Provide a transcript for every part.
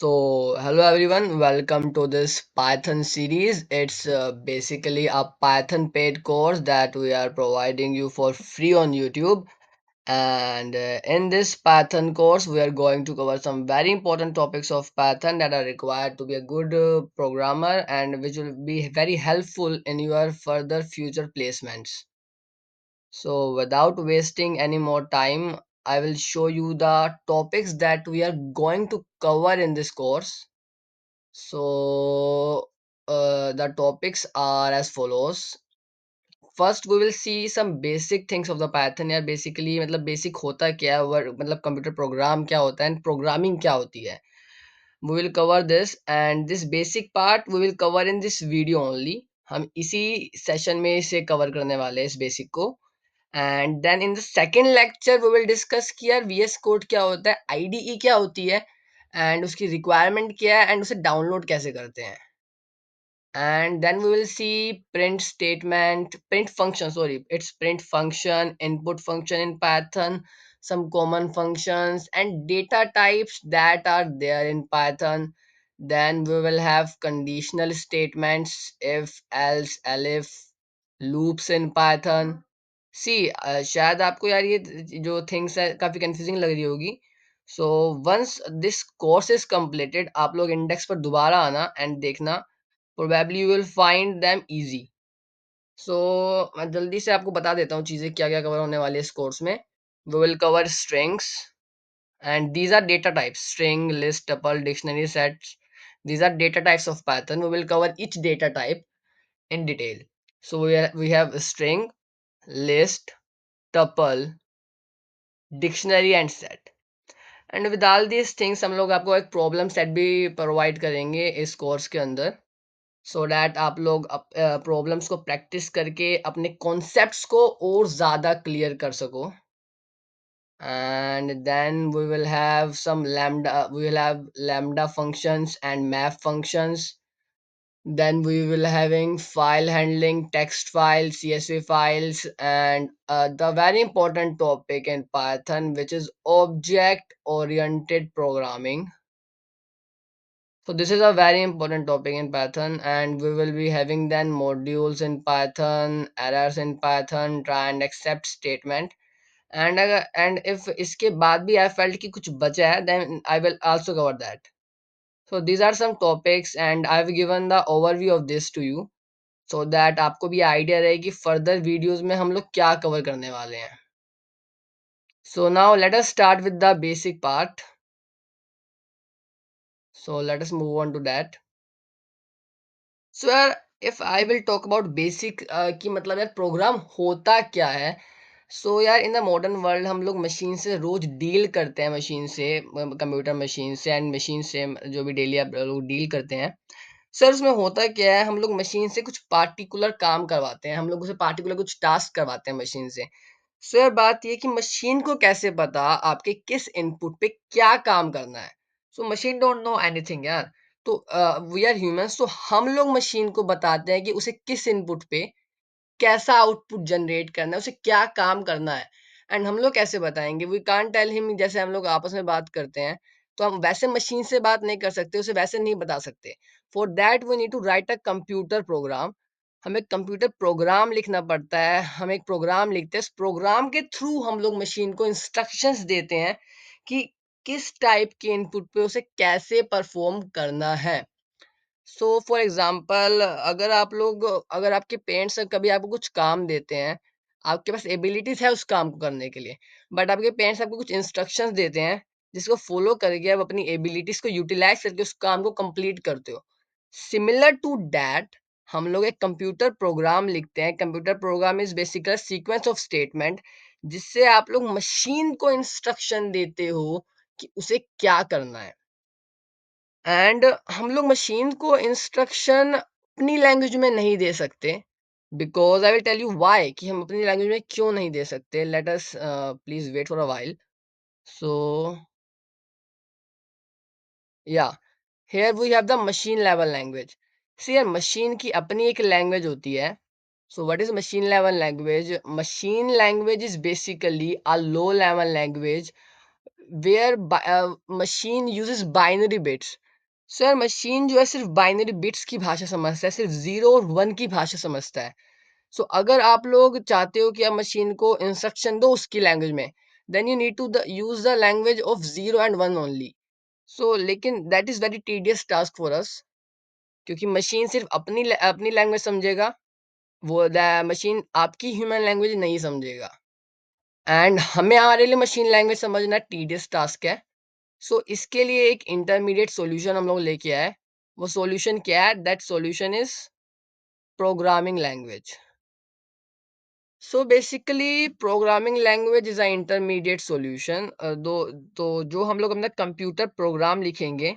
Hello everyone, welcome to this Python series. It's basically a Python paid course that we are providing you for free on YouTube. And in this Python course, we are going to cover some very important topics of Python that are required to be a good programmer and which will be very helpful in your further future placements. So, without wasting any more time, I will show you the topics that we are going to cover in this course. The topics are as follows. First, we will see some basic things of the Python या basically मतलब basic होता क्या है मतलब computer program क्या होता है and programming क्या होती है. We will cover this and this basic part we will cover in this video only. हम इसी सेशन में इसे कवर करने वाले हैं इस बेसिक को. And then in the second lecture we will discuss कि यार VS कोड क्या होता है, IDE क्या होती है एंड उसकी रिक्वायरमेंट क्या है एंड उसे डाउनलोड कैसे करते हैं. And then we will see print function, sorry, it's print function, input function in Python, some common functions and data types that are there in Python. Then we will have conditional statements, if, else, elif, loops in Python. See, शायद आपको यार ये जो things है काफी confusing लग रही होगी. So once this course is completed आप लोग इंडेक्स पर दोबारा आना एंड देखना. Probably you will find them easy. So मैं जल्दी से आपको बता देता हूँ चीज़ें क्या क्या कवर होने वाली है इस कोर्स में. We will cover strings and these are data types: string, list, tuple, dictionary, sets. These are data types of Python. We will cover each data type in detail. So we have a string, list, tuple, dictionary and set. And with all these things हम लोग आपको एक problem set भी provide करेंगे इस course के अंदर, so that आप लोग प्रॉब्लम्स को प्रैक्टिस करके अपने कॉन्सेप्ट्स को और ज़्यादा क्लियर कर सको. And then we will have lambda functions and map functions. Then we will having file handling, text files, CSV files, and the very important topic in Python, which is object oriented programming. So this is a very important topic in Python, and we will be having then modules in Python, errors in Python, try and accept statement. And if इसके बाद भी I felt कि कुछ बचा है, then I will also cover that. So these are some topics, and I've given the overview of this to you, so that आपको भी idea रहे कि further videos में हम लोग क्या cover करने वाले हैं. So now let us start with the basic part. So let us move on to that. सो यार if I will talk about basic कि मतलब यार प्रोग्राम होता क्या है. सो यार इन द मॉडर्न वर्ल्ड हम लोग मशीन से रोज डील करते हैं, मशीन से, कंप्यूटर मशीन से एंड मशीन से जो भी डेली आप लोग डील करते हैं. सर उसमें होता क्या है, हम लोग मशीन से कुछ पार्टिकुलर काम करवाते हैं, हम लोग उसे पार्टिकुलर कुछ टास्क करवाते हैं मशीन से. सो यार बात ये कि मशीन को कैसे पता आपके किस इनपुट पे क्या काम करना है. So machine don't know anything यार. तो वी आर ह्यूमंस, तो हम लोग मशीन को बताते हैं कि उसे किस इनपुट पे कैसा आउटपुट जनरेट करना है, उसे क्या काम करना है. एंड हम लोग कैसे बताएंगे, वी कांट टेल हिम. जैसे हम लोग आपस में बात करते हैं तो हम वैसे मशीन से बात नहीं कर सकते, उसे वैसे नहीं बता सकते. For that we need to write a computer program. हमें कंप्यूटर प्रोग्राम लिखना पड़ता है. हम एक प्रोग्राम लिखते हैं, इस प्रोग्राम के थ्रू हम लोग मशीन को इंस्ट्रक्शंस देते हैं कि किस टाइप के इनपुट पे उसे कैसे परफॉर्म करना है. सो फॉर एग्जांपल, अगर आपके पेरेंट्स कभी आपको कुछ काम देते हैं, आपके पास एबिलिटीज है उस काम को करने के लिए, बट आपके पेरेंट्स आपको कुछ इंस्ट्रक्शंस देते हैं जिसको फॉलो करके आप अपनी एबिलिटीज को यूटिलाइज करके उस काम को कंप्लीट करते हो. सिमिलर टू दैट हम लोग एक कंप्यूटर प्रोग्राम लिखते हैं. Computer program is basically sequence of statement जिससे आप लोग मशीन को इंस्ट्रक्शन देते हो कि उसे क्या करना है. एंड हम लोग मशीन को इंस्ट्रक्शन अपनी लैंग्वेज में नहीं दे सकते, because I will tell you why कि हम अपनी लैंग्वेज में क्यों नहीं दे सकते. Let us please wait for a while. So yeah here we have the machine level language. See यार मशीन की अपनी एक लैंग्वेज होती है. So what is machine level language? Machine language is basically a low level language where machine uses binary bits. So यार machine जो है सिर्फ़ बाइनरी बिट्स की भाषा समझता है, सिर्फ़ 0 और 1 की भाषा समझता है। सो अगर आप लोग चाहते हो कि आप मशीन को इंस्ट्रक्शन दो उसकी लैंग्वेज में, then you need to use the language of 0 and 1 only. So लेकिन that is very tedious task for us, क्योंकि मशीन सिर्फ़ अपनी लैंग्वेज समझेगा, वो द मशीन आपकी ह्यूमन लैंग्वेज नहीं समझेगा। एंड हमें हमारे लिए मशीन लैंग्वेज समझना टीडियस टास्क है। सो इसके लिए एक इंटरमीडिएट सॉल्यूशन हम लोग लेके आए। वो सॉल्यूशन क्या है? That solution is programming language. So basically programming language is a intermediate solution. दो तो जो हम लोग अपना कंप्यूटर प्रोग्राम लिखेंगे,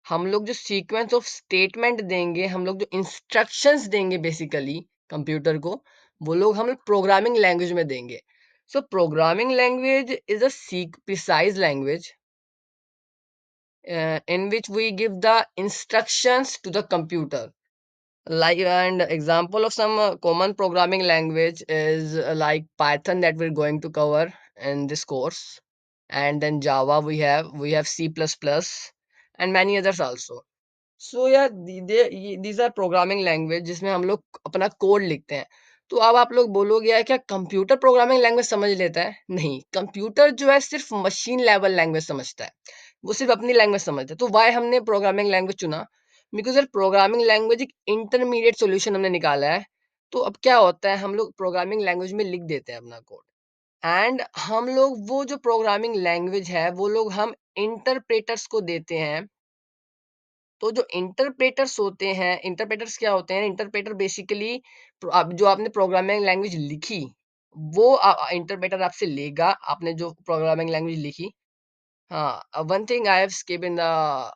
हम लोग जो सीक्वेंस ऑफ स्टेटमेंट देंगे, हम लोग जो इंस्ट्रक्शंस देंगे बेसिकली कंप्यूटर को, वो लोग हम लोग प्रोग्रामिंग लैंग्वेज में देंगे। So programming language is a precise language in which we give the instructions to the computer. Like and example of some common programming language is like Python that we're going to cover in this course, and then Java we have C++ and many others also. सो यार these R programming language जिसमें हम लोग अपना code लिखते हैं। तो अब आप लोग बोलोगे यार क्या कंप्यूटर प्रोग्रामिंग लैंग्वेज समझ लेता है? नहीं, कंप्यूटर जो है सिर्फ मशीन लेवल लैंग्वेज समझता है। वो सिर्फ अपनी लैंग्वेज समझता है। तो व्हाई हमने प्रोग्रामिंग लैंग्वेज चुना? बिकॉज़ यार प्रोग्रामिंग लैंग्वेज एक इंटरमीडिएट सॉल्यूशन हमने निकाला है। तो अब क्या होता है हम लोग प्रोग्रामिंग लैंग्वेज में लिख देते हैं अपना कोड, एंड हम लोग वो जो प्रोग्रामिंग लैंग्वेज है वो लोग हम इंटरप्रेटर्स को देते हैं। तो जो इंटरप्रेटर्स होते हैं, इंटरप्रेटर्स क्या होते हैं? इंटरप्रेटर बेसिकली अब जो आपने प्रोग्रामिंग लैंग्वेज लिखी, वो इंटरप्रेटर आपसे लेगा, आपने जो प्रोग्रामिंग लैंग्वेज लिखी। हाँ, one thing I have skip in the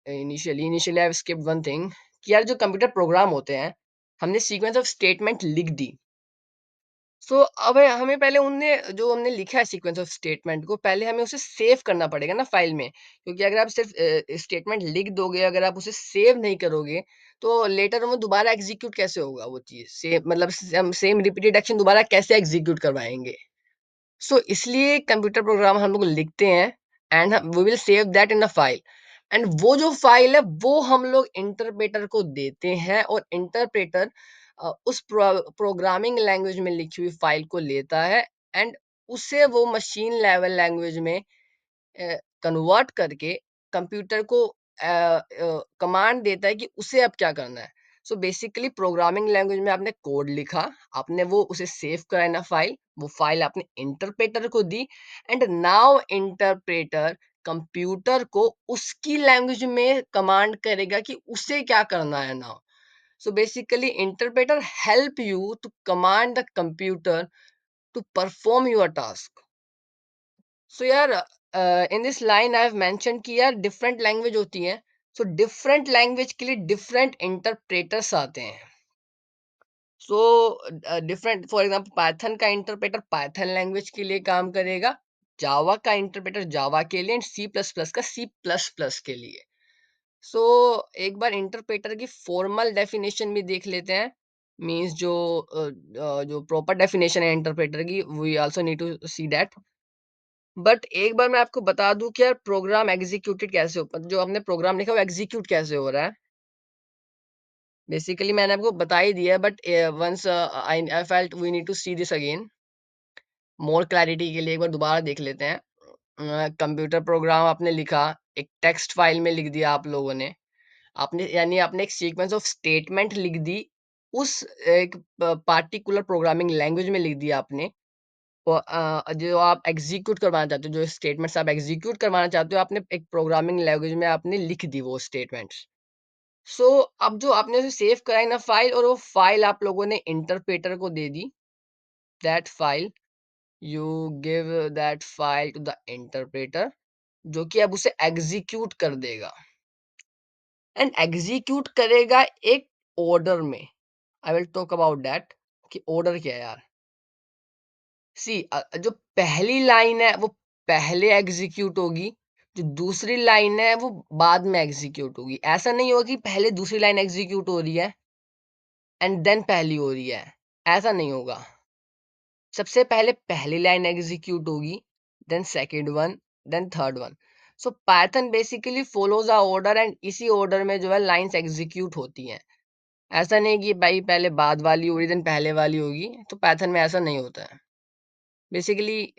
initially I have skipped one thing कि यार जो कंप्यूटर प्रोग्राम होते हैं, हमने सीक्वेंस ऑफ स्टेटमेंट लिख दी। सो अब हमें पहले उनने जो हमने लिखा है सीक्वेंस ऑफ स्टेटमेंट को पहले हमें उसे सेव करना पड़ेगा ना फाइल में, क्योंकि अगर आप सिर्फ स्टेटमेंट लिख दोगे, अगर आप उसे सेव नहीं करोगे, तो लेटर वो दोबारा एग्जीक्यूट कैसे होगा वो चीज़? सेम मतलब हम सेम रिपीटेड एक्शन दोबारा कैसे एग्जीक्यूट करवाएँगे? सो इसलिए कंप्यूटर प्रोग्राम हम लोग लिखते हैं and we will save that in a file, एंड वो जो फाइल है वो हम लोग इंटरप्रेटर को देते हैं, और इंटरप्रेटर उस प्रोग्रामिंग लैंग्वेज में लिखी हुई फाइल को लेता है, एंड उसे वो मशीन लेवल लैंग्वेज में कन्वर्ट करके कंप्यूटर को कमांड देता है कि उसे अब क्या करना है। सो बेसिकली प्रोग्रामिंग लैंग्वेज में आपने कोड लिखा, आपने वो उसे सेव करा इन अ फाइल, वो फाइल आपने इंटरप्रेटर को दी, एंड नाउ इंटरप्रेटर कंप्यूटर को उसकी लैंग्वेज में कमांड करेगा कि उसे क्या करना है now. So basically interpreter help you to command the computer to perform your task. So यार in this line I have mention कि यार डिफरेंट लैंग्वेज होती है। सो डिफरेंट लैंग्वेज के लिए डिफरेंट इंटरप्रेटर्स आते हैं। So different for example Python का इंटरप्रेटर पाइथन लैंग्वेज के लिए काम करेगा, जावा का इंटरप्रेटर जावा के लिए, एंड सी प्लस प्लस का सी प्लस प्लस के लिए। सो एक बार इंटरप्रेटर की फॉर्मल डेफिनेशन भी देख लेते हैं। मींस जो प्रॉपर डेफिनेशन है इंटरप्रेटर की, we also need to see that. But एक बार मैं आपको बता दूं कि यार प्रोग्राम एग्जीक्यूटेड कैसे हो, जो हमने प्रोग्राम लिखा है वो एग्जीक्यूट कैसे हो रहा है। बेसिकली मैंने आपको बता ही दिया, but once I felt we need to see this again more clarity के लिए एक बार दोबारा देख लेते हैं। कंप्यूटर प्रोग्राम आपने लिखा, एक टेक्स्ट फाइल में लिख दिया आप लोगों ने, आपने यानी आपने एक सीक्वेंस ऑफ स्टेटमेंट लिख दी, उस एक पार्टिकुलर प्रोग्रामिंग लैंग्वेज में लिख दिया आपने। जो आप एग्जीक्यूट करवाना चाहते हो, जो स्टेटमेंट्स आप एग्जीक्यूट करवाना चाहते हो, आपने एक प्रोग्रामिंग लैंग्वेज में आपने लिख दी वो स्टेटमेंट्स। सो अब जो आपने उसे सेव करा है ना फाइल, और वो फाइल आप लोगों ने इंटरप्रेटर को दे दी। That file you give that file to the interpreter, जो कि अब उसे एग्जीक्यूट कर देगा, एंड एग्जीक्यूट करेगा एक ऑर्डर में। I will talk about that कि ऑर्डर क्या है यार। सी जो पहली लाइन है वो पहले एग्जीक्यूट होगी, जो दूसरी लाइन है वो बाद में एग्जीक्यूट होगी। ऐसा नहीं होगा कि पहले दूसरी लाइन एग्जीक्यूट हो रही है एंड देन पहली हो रही है, ऐसा नहीं होगा। सबसे पहले पहली लाइन एग्जीक्यूट होगी, then second one, then third one. So Python basically follows a order and इसी ऑर्डर में जो है लाइंस एग्जीक्यूट होती हैं। ऐसा नहीं कि भाई पहले बाद वाली होगी देन पहले वाली होगी, तो पाइथन में ऐसा नहीं होता है। बेसिकली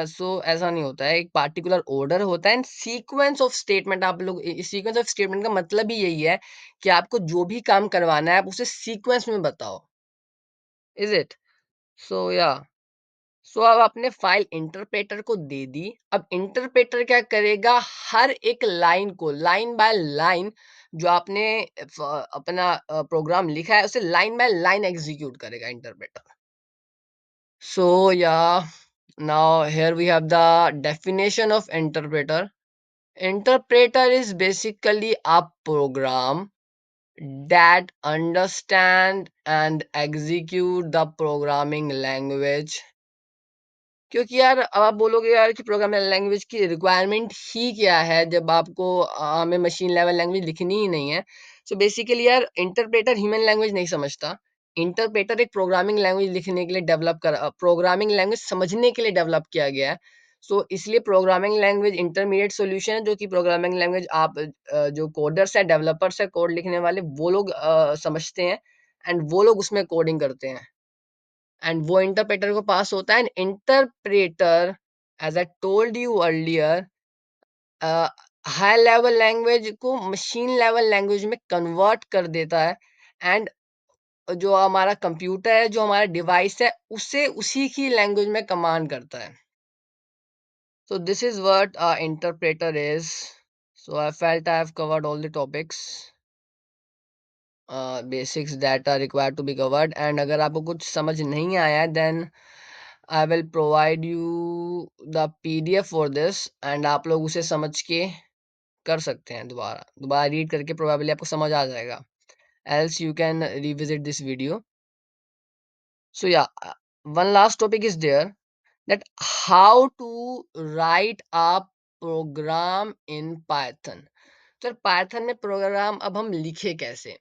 सो ऐसा नहीं होता है, एक पार्टिकुलर ऑर्डर होता है एंड सीक्वेंस ऑफ स्टेटमेंट। आप लोग सीक्वेंस ऑफ स्टेटमेंट का मतलब ही यही है कि आपको जो भी काम करवाना है आप उसे सीक्वेंस में बताओ। Is it? सो या सो अब आपने फाइल इंटरप्रेटर को दे दी। अब इंटरप्रेटर क्या करेगा, हर एक लाइन को लाइन बाय लाइन जो आपने अपना प्रोग्राम लिखा है उसे लाइन बाय लाइन एग्जीक्यूट करेगा इंटरप्रेटर। सो या now here we have the definition of interpreter. Interpreter is basically a program that understand and execute the programming language। क्योंकि यार अब आप बोलोगे यार कि प्रोग्रामिंग लैंग्वेज की रिक्वायरमेंट ही क्या है जब आपको हमें मशीन लेवल लैंग्वेज लिखनी ही नहीं है। सो बेसिकली यार इंटरप्रेटर ह्यूमन लैंग्वेज नहीं समझता। इंटरप्रेटर एक प्रोग्रामिंग लैंग्वेज लिखने के लिए प्रोग्रामिंग लैंग्वेज समझने के लिए डेवलप किया गया है। सो इसलिए प्रोग्रामिंग लैंग्वेज इंटरमीडिएट सॉल्यूशन है, जो कि प्रोग्रामिंग लैंग्वेज आप जो कोडर्स है डेवलपर्स है कोड लिखने वाले वो लोग समझते हैं एंड वो लोग उसमें कोडिंग करते हैं एंड वो इंटरप्रेटर को पास होता है। And interpreter, as I told you earlier, high level language को मशीन लेवल लैंग्वेज में कन्वर्ट कर देता है एंड जो हमारा कंप्यूटर है, जो हमारा डिवाइस है, उसे उसी की लैंग्वेज में कमांड करता है। So this is what interpreter is. So I felt I have covered all the topics basics that are required to be covered. And अगर आपको कुछ समझ नहीं आया है then I will provide you the PDF for this and आप लोग उसे समझ के कर सकते हैं। दोबारा दोबारा रीड करके प्रोबेबली आपको समझ आ जाएगा, else you can revisit this video. So yeah one last topic is there, that how to write a program in Python. तो पाइथन में प्रोग्राम अब हम लिखे कैसे।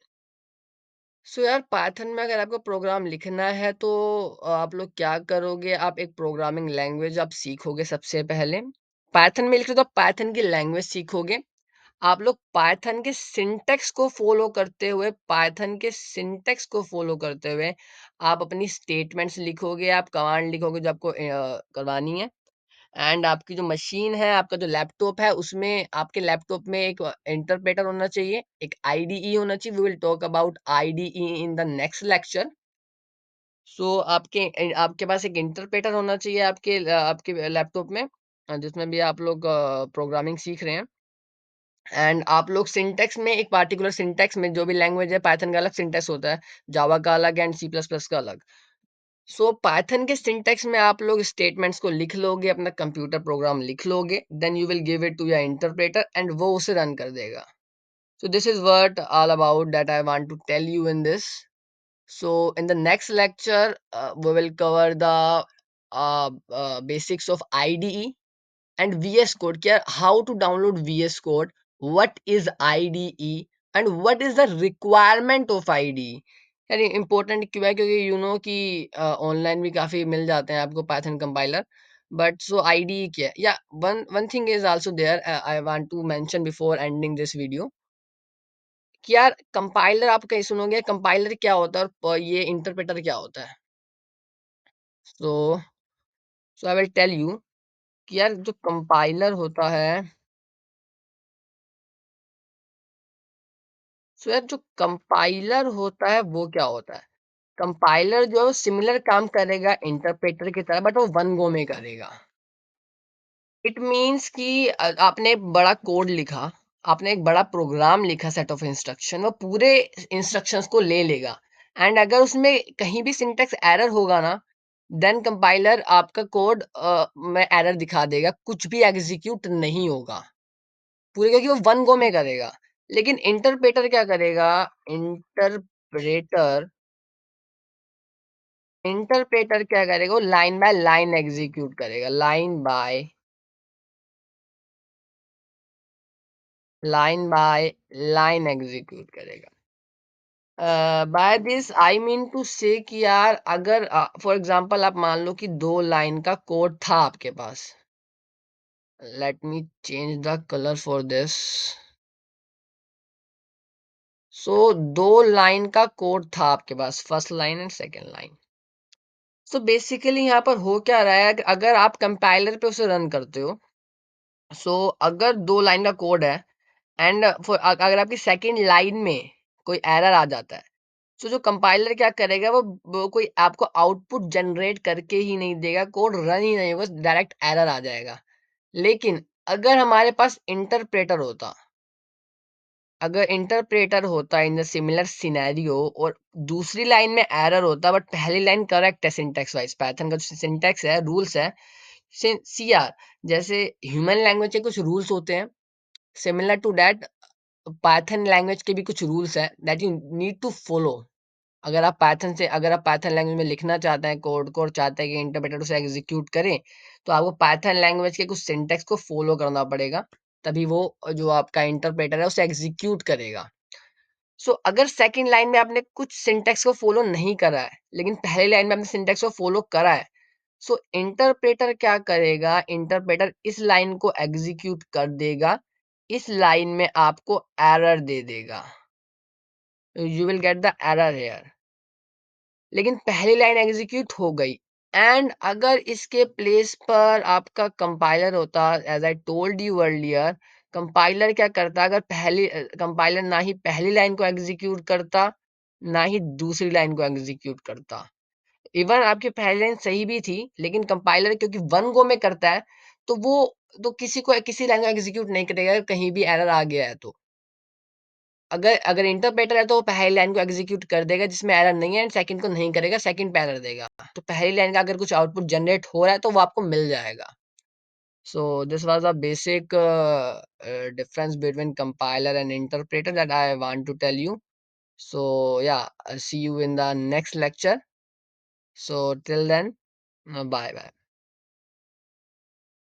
सो यार पाइथन में अगर आपको प्रोग्राम लिखना है तो आप लोग क्या करोगे, आप एक प्रोग्रामिंग लैंग्वेज आप सीखोगे सबसे पहले। पाइथन में लिख रहे हो तो पाइथन की लैंग्वेज सीखोगे। आप लोग पाइथन के सिंटैक्स को फॉलो करते हुए आप अपनी स्टेटमेंट्स लिखोगे, आप कमांड लिखोगे जो आपको करवानी है। एंड आपकी जो मशीन है, आपका जो लैपटॉप है, उसमें आपके लैपटॉप में एक इंटरप्रेटर होना चाहिए, एक आईडीई होना चाहिए। We will talk about IDE in the next lecture. So आपके पास एक इंटरप्रेटर होना चाहिए आपके लैपटॉप में, जिसमें भी आप लोग प्रोग्रामिंग सीख रहे हैं। एंड आप लोग सिंटैक्स में एक पार्टिकुलर सिंटैक्स में, जो भी लैंग्वेज है पाइथन का अलग सिंटैक्स होता है, जावा का अलग एंड सी प्लस प्लस का अलग। सो पाइथन के सिंटैक्स में आप लोग स्टेटमेंट्स को लिख लोगे, अपना कंप्यूटर प्रोग्राम लिख लोगे, then you will give it to your interpreter and वो उसे रन कर देगा। So this is what all about that I want to tell you in this. So in the next lecture we will cover the basics of IDE and VS Code. क्या, how to download VS Code, what is IDE and what is the requirement of IDE। यार ये important क्यों है, क्योंकि you know कि online भी काफी मिल जाते हैं आपको Python compiler. But so IDE क्या है, या one one thing is also there I want to mention before ending this video, कि यार कंपाइलर आप कहीं सुनोगे कंपाइलर क्या होता है और ये इंटरप्रेटर क्या होता है। सो सो आई विल टेल यू कि यार जो कंपाइलर होता है, सो यार जो कंपाइलर होता है वो क्या होता है। कंपाइलर जो है वो सिमिलर काम करेगा इंटरप्रेटर की तरह, बट वो वन गो में करेगा। इट मीन्स कि आपने एक बड़ा कोड लिखा, आपने एक बड़ा प्रोग्राम लिखा, सेट ऑफ इंस्ट्रक्शन, वो पूरे इंस्ट्रक्शंस को ले लेगा। एंड अगर उसमें कहीं भी सिंटैक्स एरर होगा ना, देन कंपाइलर आपका कोड में एरर दिखा देगा, कुछ भी एग्जीक्यूट नहीं होगा पूरे, क्योंकि वो वन गो में करेगा। लेकिन इंटरप्रेटर क्या करेगा, इंटरप्रेटर इंटरप्रेटर क्या करेगा, वो लाइन बाय लाइन एग्जीक्यूट करेगा, लाइन बाय लाइन एग्जीक्यूट करेगा। By this I mean to say कि यार अगर फॉर एग्जांपल आप मान लो कि 2 लाइन का कोड था आपके पास, Let me change the color for this. So दो लाइन का कोड था आपके पास, first line and second line. So basically यहाँ पर हो क्या रहा है, अगर आप कंपाइलर पे उसे रन करते हो, सो अगर दो लाइन का कोड है एंड अगर आपकी सेकंड लाइन में कोई एरर आ जाता है, सो जो कंपाइलर क्या करेगा, वो कोई आपको आउटपुट जनरेट करके ही नहीं देगा, कोड रन ही नहीं होगा, डायरेक्ट एरर आ जाएगा। लेकिन अगर हमारे पास इंटरप्रेटर होता, अगर इंटरप्रेटर होता इन द सिमिलर सिनेरियो और दूसरी लाइन में एरर होता बट पहली लाइन करेक्ट है सिंटैक्स वाइज, पाइथन का जो सिंटैक्स है, रूल्स है, सीआर जैसे ह्यूमन लैंग्वेज के कुछ रूल्स होते हैं, similar to that Python language के भी कुछ रूल्स हैं that you need to follow. अगर आप पाइथन लैंग्वेज में लिखना चाहते हैं कोड को और चाहते हैं कि इंटरप्रेटर उसे एग्जीक्यूट करे, तो आपको पाइथन लैंग्वेज के कुछ सिंटैक्स को फॉलो करना पड़ेगा, तभी वो जो आपका इंटरप्रेटर है उसे एग्जीक्यूट करेगा। सो अगर सेकंड लाइन में आपने कुछ सिंटैक्स को फॉलो नहीं करा है, लेकिन पहली लाइन में आपने सिंटैक्स को फॉलो करा है, सो इंटरप्रेटर क्या करेगा, इंटरप्रेटर इस लाइन को एग्जीक्यूट कर देगा, इस लाइन में आपको एरर दे देगा, you will get the error here. लेकिन पहली लाइन एग्जीक्यूट हो गई, एंड अगर इसके प्लेस पर आपका कंपाइलर होता, as I told you earlier, compiler क्या करता, अगर कंपाइलर ना ही पहली लाइन को एग्जीक्यूट करता, ना ही दूसरी लाइन को एग्जीक्यूट करता। इवन आपकी पहली लाइन सही भी थी, लेकिन कंपाइलर क्योंकि वन गो में करता है, तो वो तो किसी लाइन को एग्जीक्यूट नहीं करेगा कहीं भी एरर आ गया है तो। अगर अगर इंटरप्रेटर है तो वो पहली लाइन को एग्जीक्यूट कर देगा जिसमें एरर नहीं है, एंड सेकंड को नहीं करेगा, सेकंड पे एरर देगा। तो पहली लाइन का अगर कुछ आउटपुट जनरेट हो रहा है तो वो आपको मिल जाएगा। So this was a basic difference between compiler and interpreter that I want to tell you. So yeah, I'll see you in the next lecture. So till then, bye bye.